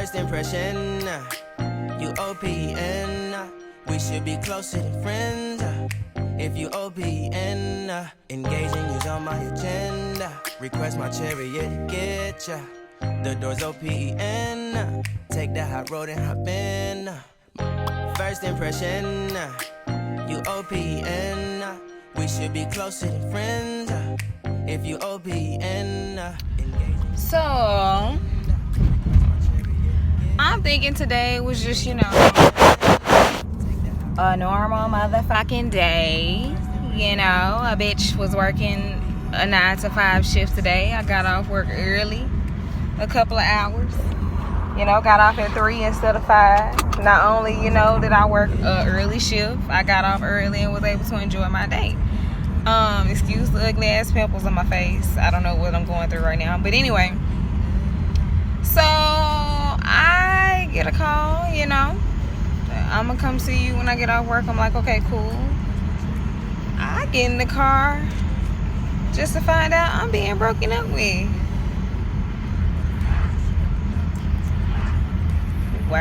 First impression, you OPN. We should be closer than friends. If you OPN, engaging you's on my agenda. Request my chariot to get ya. The door's OPN. Take the hot road and hop in. First impression, you OPN. We should be closer than friends. If you OPN, so I'm thinking today was just, a normal motherfucking day. A bitch was working a 9 to 5 shift today. I got off work early, a couple of hours. Got off at 3 instead of 5. Not only, did I work an early shift, I got off early and was able to enjoy my day. Excuse the ugly ass pimples on my face. I don't know what I'm going through right now. But anyway, so I get a call, I'm gonna come see you when I get off work. I'm like, okay, cool. I get in the car just to find out I'm being broken up with. Wow.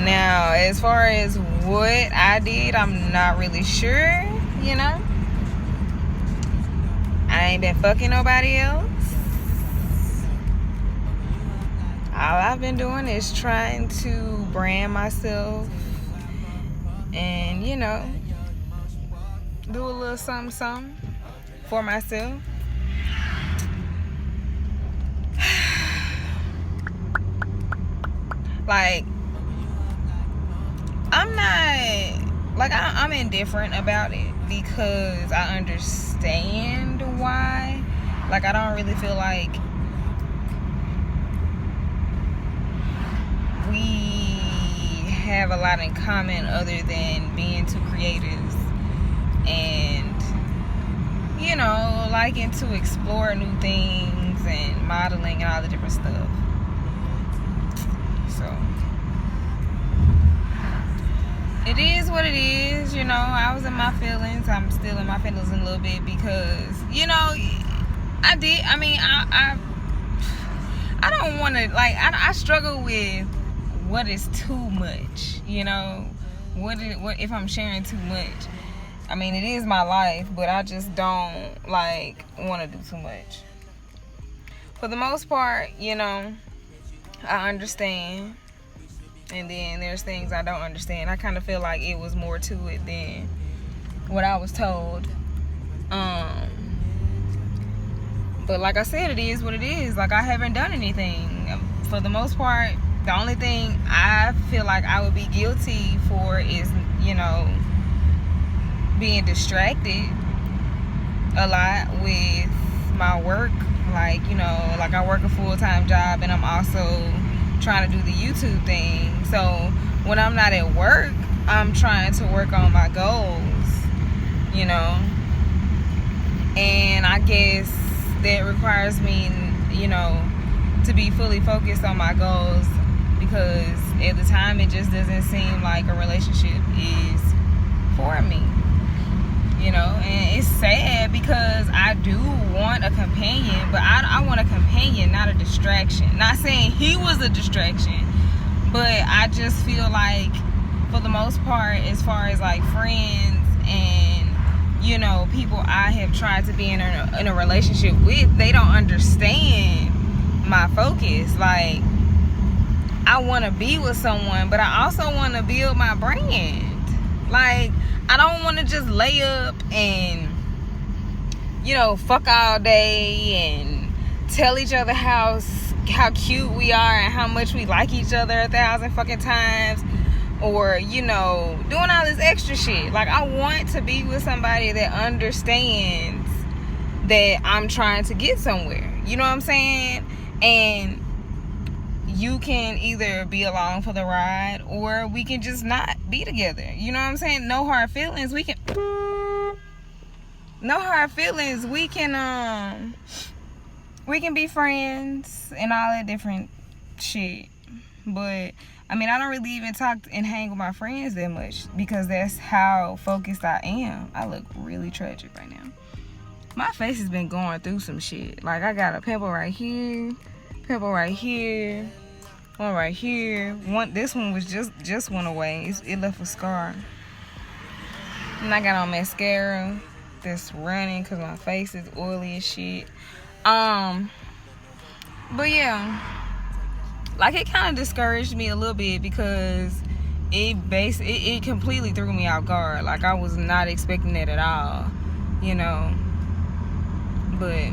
Now, as far as what I did, I'm not really sure, I ain't been fucking nobody else. All I've been doing is trying to brand myself and, do a little something for myself. Like, I'm indifferent about it because I understand why. Like, I don't really feel like we have a lot in common other than being two creatives and, liking to explore new things and modeling and all the different stuff. So it is what it is, I was in my feelings. I'm still in my feelings a little bit because, I don't want to, I struggle with what is too much, what if I'm sharing too much. It is my life, but I just don't, want to do too much. For the most part, I understand. And then there's things I don't understand. I kind of feel like it was more to it than what I was told. But like I said, it is what it is. I haven't done anything. For the most part, the only thing I feel like I would be guilty for is, being distracted a lot with my work. I work a full-time job and I'm also trying to do the YouTube thing. So when I'm not at work, I'm trying to work on my goals, and I guess that requires me, to be fully focused on my goals because at the time it just doesn't seem like a relationship is for me, and it's sad because I do want a companion, but I want a companion, not a distraction. Not saying he was a distraction, but I just feel like for the most part, as far as friends and people I have tried to be in a relationship with, they don't understand my focus. I want to be with someone, but I also want to build my brand. I don't want to just lay up and fuck all day and tell each other how cute we are and how much we like each other 1,000 fucking times, or doing all this extra shit. I want to be with somebody that understands that I'm trying to get somewhere, you know what I'm saying? And you can either be along for the ride or we can just not be together, you know what I'm saying? No hard feelings. We can be friends and all that different shit. But I don't really even talk and hang with my friends that much because that's how focused I am. I look really tragic right now. My face has been going through some shit. Like, I got a pimple right here, one right here. This one was just went away. It left a scar. And I got on mascara that's running because my face is oily as shit. But yeah, like, it kind of discouraged me a little bit because it completely threw me off guard. Like, I was not expecting it at all, you know. But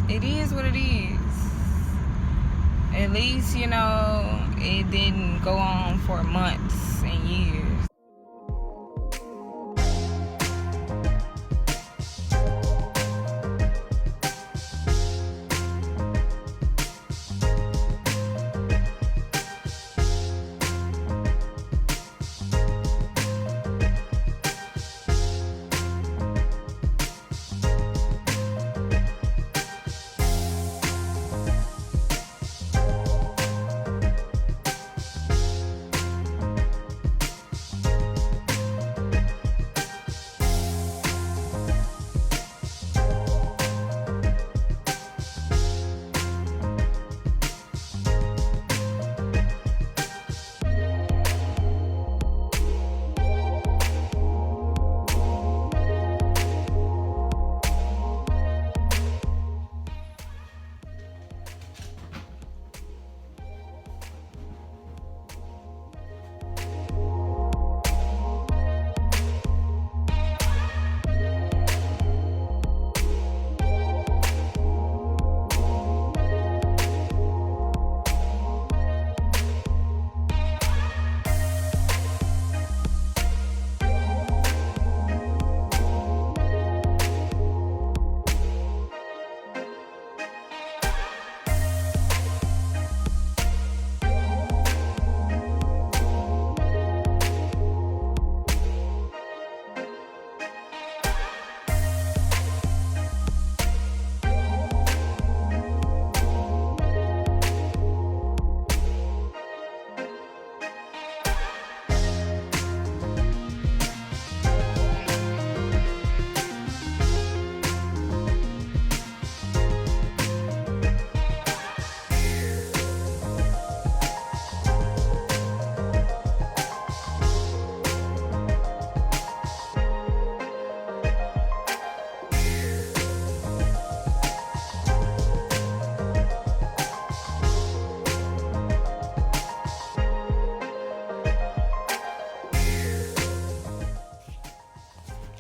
it is what it is. At least, you know, it didn't go on for months and years.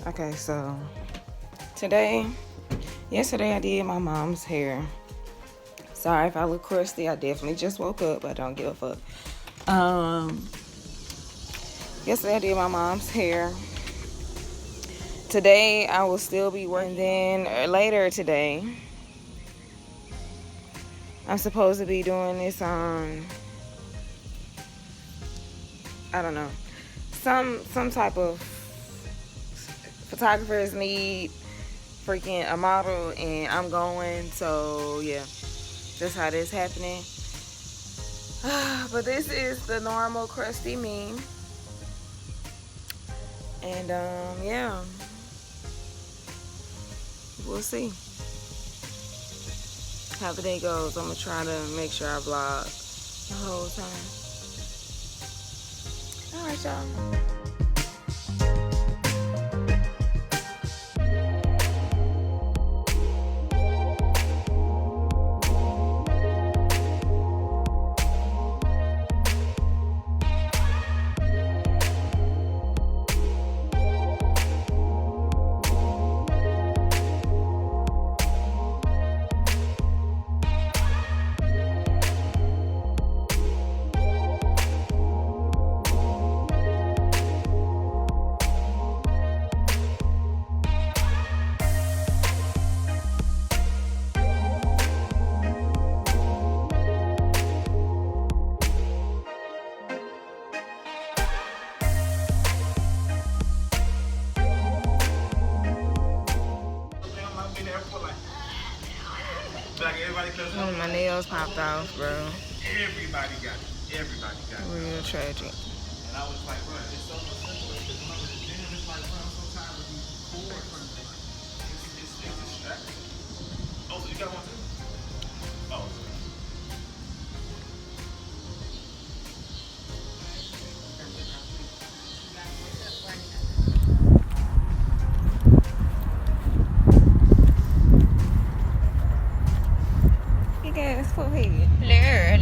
Okay, so yesterday I did my mom's hair. Sorry if I look crusty. I definitely just woke up. I don't give a fuck. Yesterday I did my mom's hair. Today I will still be working. Then later today, I'm supposed to be doing this on, I don't know, some type of, photographers need freaking a model, and I'm going. So yeah, that's how this happening. But this is the normal crusty me. And yeah, we'll see how the day goes. I'm gonna try to make sure I vlog the whole time. All right, y'all. Oh, my nails popped off, bro. Everybody got it. Everybody got it. Real tragic. And I was like, bro, it's so much simpler because when I was at the gym, it's like, bro, I'm so tired of these cords. It's just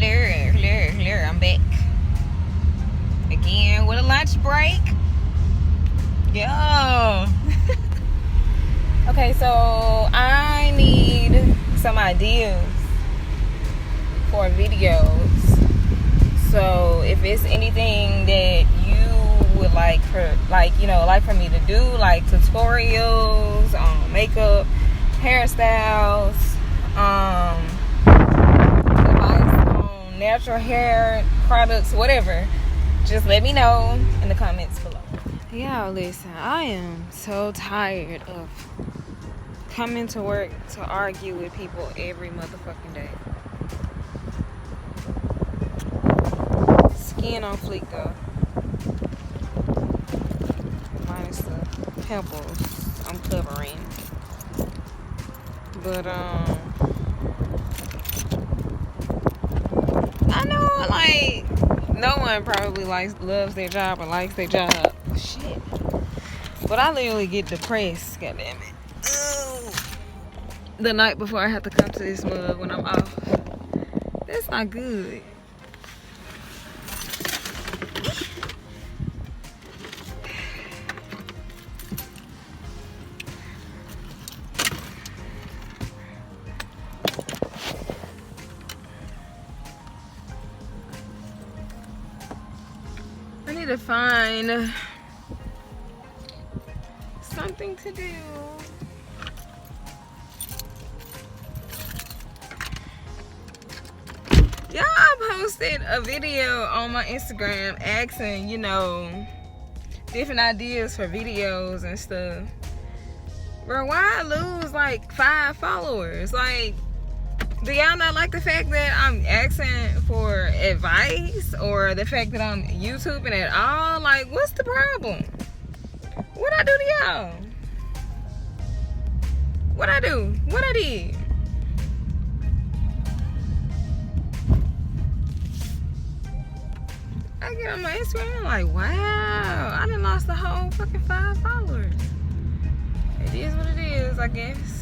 Hello, I'm back again with a lunch break. Yo. Okay, so I need some ideas for videos. So if it's anything that you would like for me to do, like tutorials on makeup, hairstyles, advice on natural hair products, whatever, just let me know in the comments below. Y'all listen, I am so tired of coming to work to argue with people every motherfucking day. Skin on fleek though. Minus the pimples I'm covering. But I know like no one probably loves their job or likes their job. Shit. But I literally get depressed, goddamn it. The night before I have to come to this mug when I'm off. That's not good. I need to find something to do. Y'all posted a video on my Instagram asking, different ideas for videos and stuff. Bro, why I lose like 5 followers? Like, do y'all not like the fact that I'm asking for advice or the fact that I'm YouTubing at all? Like, what's the problem? What I do to y'all? What I do? What I did? I get on my Instagram like, wow, I done lost the whole fucking 5 followers. It is what it is, I guess.